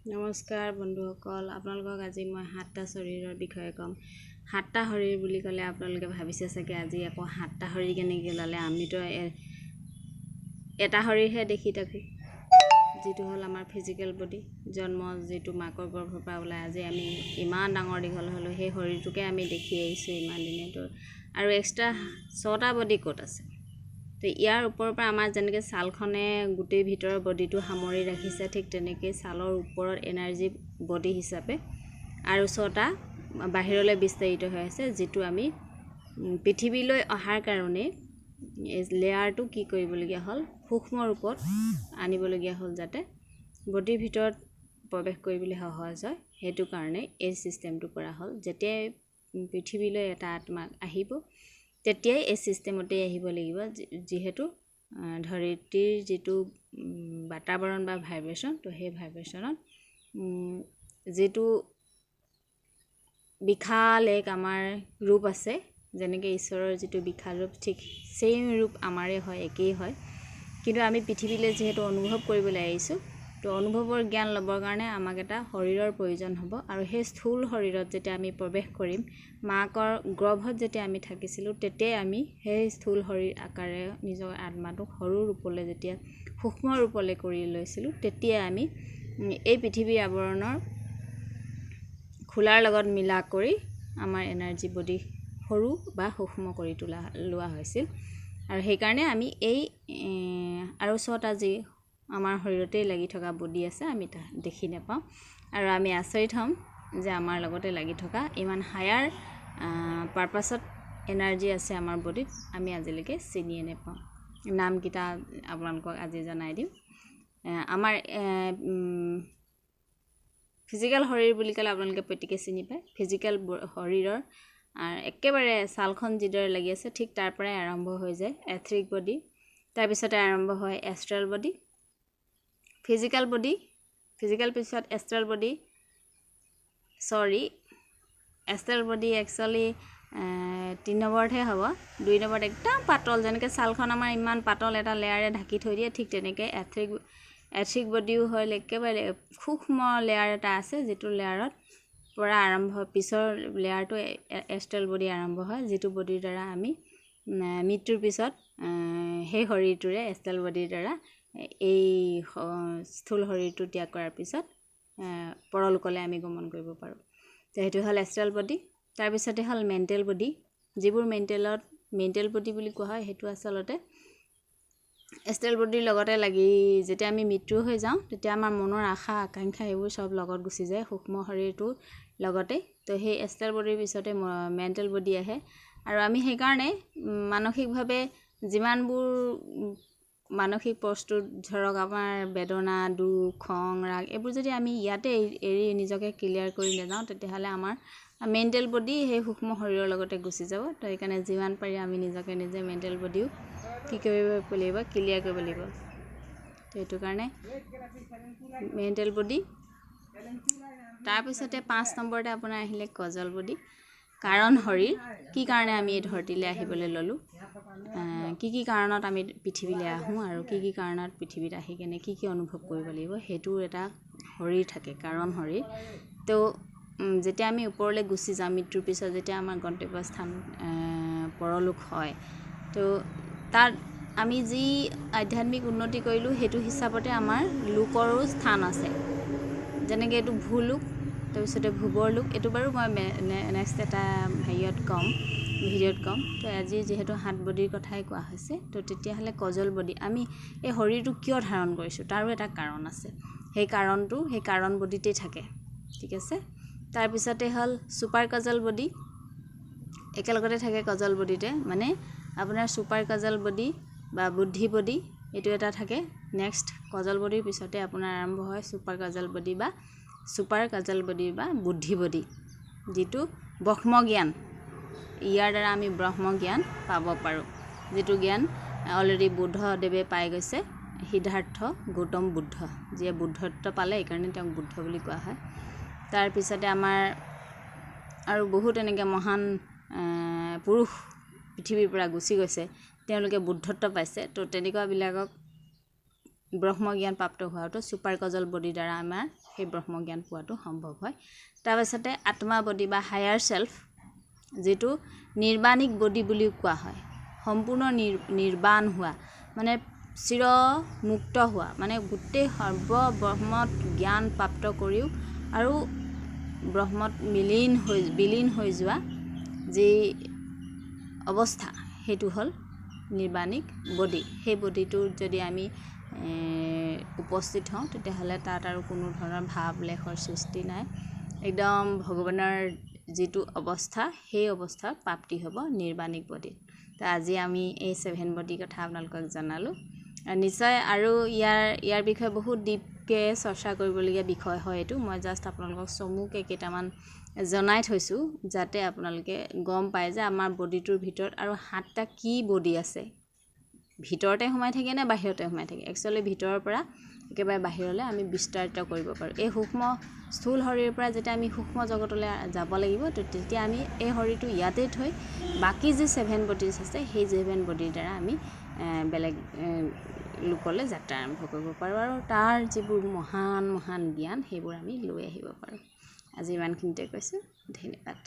নমস্কাৰ বন্ধুসকল, আপোনালোকক আজি মই 7টা শৰীৰৰ বিষয়ে ক'ম। 7টা শৰীৰ বুলি ক'লে আপোনালোকে ভাবিছে চাগে আজি আকৌ 7টা শৰীৰ কেনেকৈ ওলালে। আমিতো এটা শৰীৰহে দেখি থাকোঁ, যিটো হ'ল আমাৰ ফিজিকেল বডি। জন্ম যিটো মাকৰ গৰ্ভৰ পৰা ওলাই আজি আমি ইমান ডাঙৰ দীঘল হ'লোঁ, সেই শৰীৰটোকে আমি দেখি আহিছোঁ ইমান দিনেতো। আৰু এক্সট্ৰা 6টা বডি ক'ত আছে? তো ইয়াৰ ওপৰৰ পৰা আমাৰ যেনেকৈ ছালখনে গোটেই ভিতৰৰ বডিটো সামৰি ৰাখিছে, ঠিক তেনেকৈ ছালৰ ওপৰত এনাৰ্জি বডি হিচাপে আৰু 6টা বাহিৰলৈ বিস্তাৰিত হৈ আছে, যিটো আমি পৃথিৱীলৈ অহাৰ কাৰণে লেয়াৰটো কি কৰিবলগীয়া হ'ল, সূক্ষ্ম ৰূপত আনিবলগীয়া হ'ল, যাতে বডিৰ ভিতৰত প্ৰৱেশ কৰিবলৈ সহজ হয়। সেইটো কাৰণে এই ছিষ্টেমটো কৰা হ'ল। যেতিয়াই পৃথিৱীলৈ এটা আত্মা আহিব, তেতিয়াই এই ছিষ্টেমতেই আহিব লাগিব, যিহেতু ধৰিত্ৰীৰ যিটো বাতাৱৰণ বা ভাইব্ৰেশ্যন, তো সেই ভাইব্ৰেশ্যনত যিটো বিশাল এক আমাৰ ৰূপ আছে, যেনেকৈ ঈশ্বৰৰ যিটো বিশাল ৰূপ, ঠিক ছেইম ৰূপ আমাৰে হয়, একেই হয়। কিন্তু আমি পৃথিৱীলৈ যিহেতু অনুভৱ কৰিবলৈ আহিছোঁ, তো অনুভৱৰ জ্ঞান ল'বৰ কাৰণে আমাক এটা শৰীৰৰ প্ৰয়োজন হ'ব। আৰু সেই স্থূল শৰীৰত যেতিয়া আমি প্ৰৱেশ কৰিম, মাকৰ গৰ্ভত যেতিয়া আমি থাকিছিলোঁ, তেতিয়াই আমি সেই স্থূল শৰীৰ আকাৰে নিজৰ আত্মাটোক সৰু ৰূপলৈ যেতিয়া সূক্ষ্ম ৰূপলৈ কৰি লৈছিলোঁ, তেতিয়াই আমি এই পৃথিৱীৰ আৱৰণৰ খোলাৰ লগত মিলা কৰি আমাৰ এনাৰ্জি বডি সৰু বা সূক্ষ্ম কৰি লোৱা হৈছিল। আৰু সেইকাৰণে আমি এই আৰু 6টা যি আমাৰ শৰীৰতেই লাগি থকা বডি আছে, আমি দেখি নাপাওঁ। আৰু আমি আচৰিত হ'ম যে আমাৰ লগতে লাগি থকা ইমান হায়াৰ পাৰ্পাছত এনাৰ্জি আছে আমাৰ বডিত, আমি আজিলৈকে চিনিয়ে নাপাওঁ। নামকেইটা আপোনালোকক আজি জনাই দিম। আমাৰ ফিজিকেল শৰীৰ বুলি ক'লে আপোনালোকে প্ৰত্যেকেই চিনি পায়। ফিজিকেল শৰীৰৰ একেবাৰে ছালখন যিদৰে লাগি আছে, ঠিক তাৰ পৰাই আৰম্ভ হৈ যায় এথৰিক বডি, তাৰপিছতে আৰম্ভ হয় astral body, physical body, physical পিছত astral body, astral body actually 3 নম্বৰতহে হ'ব। 2 নম্বৰত একদম পাতল, যেনেকৈ ছালখন আমাৰ ইমান পাতল এটা লেয়াৰে ঢাকি থৈ দিয়ে, ঠিক তেনেকৈ এথৰিক বডিও হ'ল একেবাৰে সূক্ষ্ম লেয়াৰ এটা আছে, যিটো লেয়াৰত পৰা আৰম্ভ পিছৰ লেয়াৰটো এষ্ট্ৰেল বডি আৰম্ভ হয়, যিটো বডিৰ দ্বাৰা আমি মৃত্যুৰ পিছত সেই শৰীৰটোৰে এষ্ট্ৰেল বডিৰ দ্বাৰা এই স্থূল শৰীৰটো ত্যাগ কৰাৰ পিছত পৰলোকলৈ আমি গমন কৰিব পাৰোঁ। তো সেইটো হ'ল এষ্ট্ৰেল বডি। তাৰপিছতে হ'ল মেণ্টেল বডি, যিবোৰ মেণ্টেল বডি বুলি কোৱা হয়, সেইটো আচলতে এষ্ট্ৰেল বডিৰ লগতে লাগি যেতিয়া আমি মৃত্যু হৈ যাওঁ, তেতিয়া আমাৰ মনৰ আশা আকাংক্ষা এইবোৰ চব লগত গুচি যায় সূক্ষ্ম শৰীৰটোৰ লগতে। তো সেই এষ্ট্ৰেল বডিৰ পিছতে মেণ্টেল বডি আহে। আৰু আমি সেইকাৰণে মানসিকভাৱে যিমানবোৰ মানসিক প্ৰস্তুত, ধৰক আমাৰ বেদনা, দুখ, খং, ৰাগ, এইবোৰ যদি আমি ইয়াতে এৰি নিজকে ক্লিয়াৰ কৰি নাযাওঁ, তেতিয়াহ'লে আমাৰ মেণ্টেল বডি সেই সূক্ষ্ম শৰীৰৰ লগতে গুচি যাব। তো সেইকাৰণে যিমান পাৰি আমি নিজকে নিজে মেণ্টেল বডিও কি কৰিব লাগিব, ক্লিয়াৰ কৰিব লাগিব। তো সেইটো কাৰণে মেণ্টেল বডি। তাৰপিছতে 5 নম্বৰতে আপোনাৰ আহিলে কজল বডি, কাৰণ শৰীৰ। কি কাৰণে আমি এই ধৰতীলৈ আহিবলৈ ল'লোঁ, কি কাৰণত আমি পৃথিৱীলৈ আহোঁ, আৰু কি কাৰণত পৃথিৱীত আহি কেনে কি অনুভৱ কৰিব লাগিব, সেইটোৰ এটা শৰীৰ থাকে, কাৰণ শৰীৰ। তো যেতিয়া আমি ওপৰলৈ গুচি যাওঁ, মৃত্যুৰ পিছত যেতিয়া আমাৰ গন্তব্যস্থান পৰলোক হয়, তো তাত আমি যি আধ্যাত্মিক উন্নতি কৰিলোঁ, সেইটো হিচাপতে আমাৰ লোকৰো স্থান আছে। যেনেকৈ এইটো ভূলোক, তাৰপিছতে ভূবৰ লোক, এইটো বাৰু মই নেক্সট এটা ভিডিঅ'ত ক'ম। তো আজি যিহেতু 7 বডিৰ কথাই কোৱা হৈছে, তো তেতিয়াহ'লে কজল বডি, আমি এই শৰীৰটো কিয় ধাৰণ কৰিছোঁ, তাৰো এটা কাৰণ আছে। সেই কাৰণ বডিতেই থাকে, ঠিক আছে। তাৰপিছতে হ'ল ছুপাৰ কজল বডি, একেলগতে থাকে কজল বডিতে, মানে আপোনাৰ ছুপাৰ কজল বডি বা বুদ্ধি বডি, এইটো এটা থাকে। নেক্সট কজল বডিৰ পিছতে আপোনাৰ আৰম্ভ হয় ছুপাৰ কজল বডি বা বুদ্ধি বডি, যিটো ব্ৰহ্মজ্ঞান। ইয়াৰ দ্বাৰা আমি ব্ৰহ্মজ্ঞান পাব পাৰোঁ, যিটো জ্ঞান অলৰেডি বুদ্ধদেৱে পাই গৈছে, সিদ্ধাৰ্থ গৌতম বুদ্ধ, যিয়ে বুদ্ধত্ব পালে, এইকাৰণে তেওঁক বুদ্ধ বুলি কোৱা হয়। তাৰপিছতে আমাৰ আৰু বহুত এনেকৈ মহান পুৰুষ পৃথিৱীৰ পৰা গুচি গৈছে, তেওঁলোকে বুদ্ধত্ব পাইছে। তো তেনেকুৱাবিলাকক ব্ৰহ্মজ্ঞান প্ৰাপ্ত হোৱাটো ছুপাৰ কজল বডিৰ দ্বাৰা আমাৰ সেই ব্ৰহ্মজ্ঞান পোৱাটো সম্ভৱ হয়। তাৰপাছতে আত্মা বডি বা হায়াৰ চেল্ফ, যিটো নিৰ্বাণিক বডি বুলিও কোৱা হয়। সম্পূৰ্ণ নিৰ্বাণ হোৱা মানে চিৰমুক্ত হোৱা, মানে গোটেই সৰ্বব্ৰহ্মত জ্ঞান প্ৰাপ্ত কৰিও আৰু ব্ৰহ্মত বিলীন হৈ যোৱা যি অৱস্থা, সেইটো হ'ল নিৰ্বাণিক বডি। সেই বডিটোত যদি আমি উপস্থিত হওঁ তেতিয়াহ'লে তাত আৰু কোনো ধৰণৰ ভাৱলেশৰ সৃষ্টি নাই। একদম ভগৱানৰ যিটো অৱস্থা, সেই অৱস্থাৰ প্ৰাপ্তি হ'ব নিৰ্বাণিক বডিত। তো আজি আমি এই 7 বডিৰ কথা আপোনালোকক জনালোঁ। নিশ্চয় আৰু ইয়াৰ বিষয়ে বহুত ডিপকৈ চৰ্চা কৰিবলগীয়া বিষয় হয় এইটো। মই জাষ্ট আপোনালোকক চমুকৈ কেইটামান জনাই থৈছোঁ, যাতে আপোনালোকে গম পায় যে আমাৰ বডিটোৰ ভিতৰত আৰু 7টা কি বডি আছে, ভিতৰতে সোমাই থাকে নে বাহিৰতে সোমাই থাকে। একচুৱেলি ভিতৰৰ পৰা একেবাৰে বাহিৰলৈ আমি বিস্তাৰিত কৰিব পাৰোঁ। এই সূক্ষ্ম স্থূল শৰীৰৰ পৰা যেতিয়া আমি সূক্ষ্ম জগতলৈ যাব লাগিব, তেতিয়া আমি এই শৰীৰটো ইয়াতে থৈ বাকী যি 7 বডিজ আছে, সেই 7 বডিৰ দ্বাৰা আমি বেলেগ লোকলৈ যাত্ৰা আৰম্ভ কৰিব পাৰোঁ আৰু তাৰ যিবোৰ মহান জ্ঞান, সেইবোৰ আমি লৈ আহিব পাৰোঁ। আজি ইমানখিনিতে কৈছোঁ। ধন্যবাদ।